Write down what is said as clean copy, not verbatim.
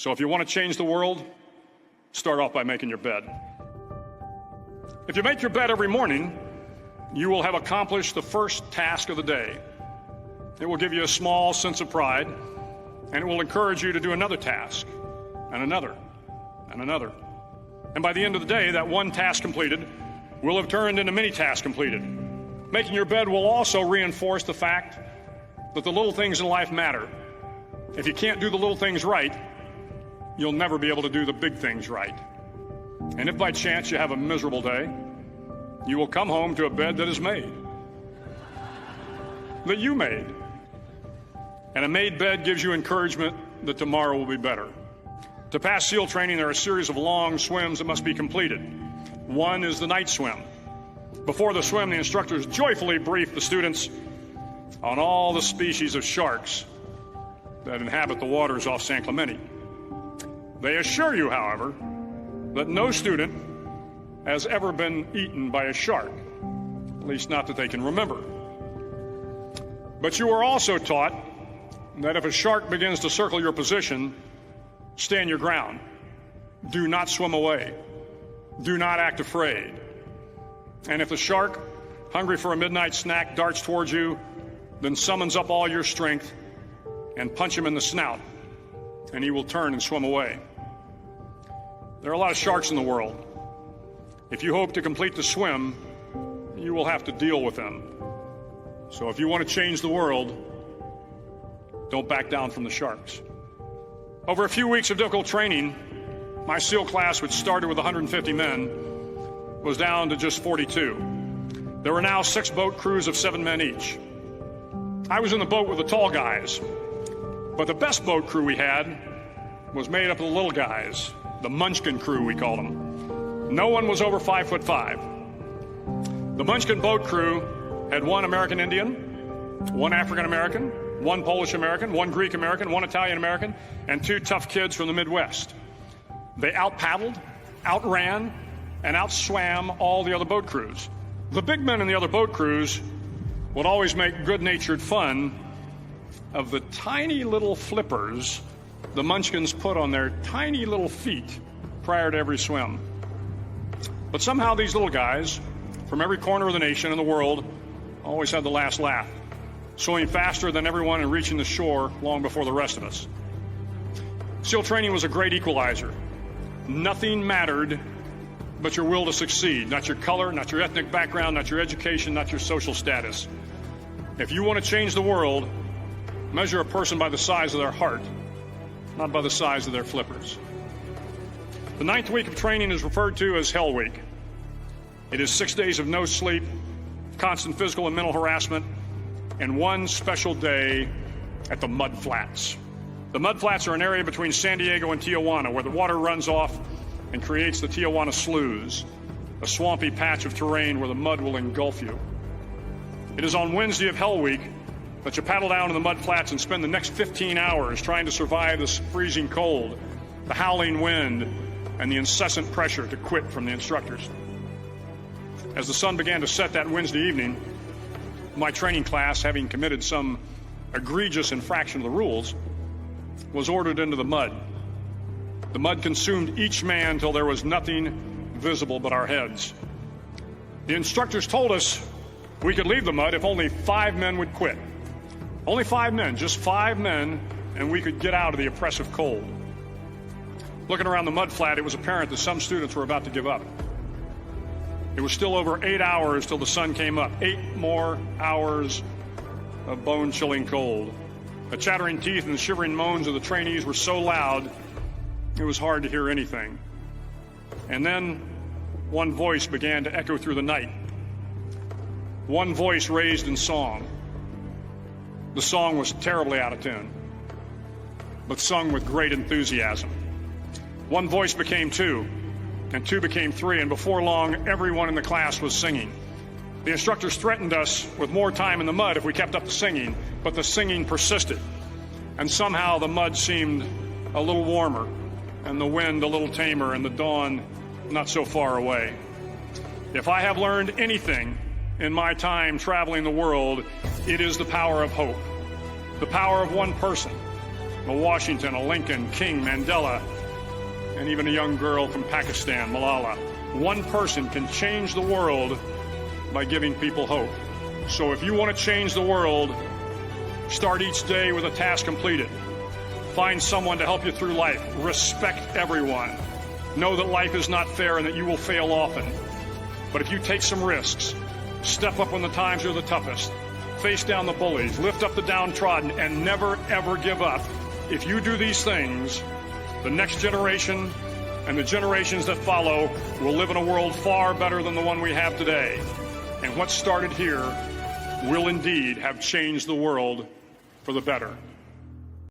So if you want to change the world, start off by making your bed. If you make your bed every morning, you will have accomplished the first task of the day. It will give you a small sense of pride, and it will encourage you to do another task, and another, and another. And by the end of the day, that one task completed will have turned into many tasks completed. Making your bed will also reinforce the fact that the little things in life matter. If you can't do the little things right, you'll never be able to do the big things right. And if by chance you have a miserable day, you will come home to a bed that is made, that you made. And a made bed gives you encouragement that tomorrow will be better. To pass SEAL training, there are a series of long swims that must be completed. One is the night swim. Before the swim, the instructors joyfully brief the students on all the species of sharks that inhabit the waters off San Clemente. They assure you, however, that no student has ever been eaten by a shark, at least not that they can remember. But you are also taught that if a shark begins to circle your position, stand your ground. Do not swim away. Do not act afraid. And if the shark, hungry for a midnight snack, darts towards you, then summons up all your strength and punch him in the snout, and he will turn and swim away. There are a lot of sharks in the world. If you hope to complete the swim, you will have to deal with them. So if you want to change the world, don't back down from the sharks. Over a few weeks of difficult training, my SEAL class, which started with 150 men, was down to just 42. There were now 6 boat crews of 7 men each. I was in the boat with the tall guys, but the best boat crew we had was made up of the little guys, the Munchkin crew, we called them. No one was over 5'5". The Munchkin boat crew had 1 American Indian, 1 African American, 1 Polish American, 1 Greek American, 1 Italian American, and 2 tough kids from the Midwest. They out-paddled, outran, and outswam all the other boat crews. The big men in the other boat crews would always make good-natured fun of the tiny little flippers the Munchkins put on their tiny little feet prior to every swim. But somehow these little guys from every corner of the nation and the world always had the last laugh, swimming faster than everyone and reaching the shore long before the rest of us. SEAL training was a great equalizer. Nothing mattered but your will to succeed, not your color, not your ethnic background, not your education, not your social status. If you want to change the world, measure a person by the size of their heart, not by the size of their flippers. The 9th week of training is referred to as Hell Week. It is 6 days of no sleep, constant physical and mental harassment, and 1 special day at the Mud Flats. The Mud Flats are an area between San Diego and Tijuana where the water runs off and creates the Tijuana Sloughs, a swampy patch of terrain where the mud will engulf you. It is on Wednesday of Hell Week that you paddle down to the Mud Flats and spend the next 15 hours trying to survive the freezing cold, the howling wind, and the incessant pressure to quit from the instructors. As the sun began to set that Wednesday evening, my training class, having committed some egregious infraction of the rules, was ordered into the mud. The mud consumed each man till there was nothing visible but our heads. The instructors told us we could leave the mud if only 5 men would quit. Only 5 men, just 5 men, and we could get out of the oppressive cold. Looking around the mud flat, it was apparent that some students were about to give up. It was still over 8 hours till the sun came up. 8 more hours of bone-chilling cold. The chattering teeth and the shivering moans of the trainees were so loud, it was hard to hear anything. And then one voice began to echo through the night. One voice raised in song. The song was terribly out of tune, but sung with great enthusiasm. One voice became 2, and 2 became 3, and before long, everyone in the class was singing. The instructors threatened us with more time in the mud if we kept up the singing, but the singing persisted. And somehow the mud seemed a little warmer, and the wind a little tamer, and the dawn not so far away. If I have learned anything in my time traveling the world, it is the power of hope. The power of one person, a Washington, a Lincoln, King, Mandela, and even a young girl from Pakistan, Malala. One person can change the world by giving people hope. So if you want to change the world, start each day with a task completed. Find someone to help you through life. Respect everyone. Know that life is not fair and that you will fail often. But if you take some risks, step up when the times are the toughest, face down the bullies, lift up the downtrodden, and never, ever give up. If you do these things, the next generation and the generations that follow will live in a world far better than the one we have today. And what started here will indeed have changed the world for the better.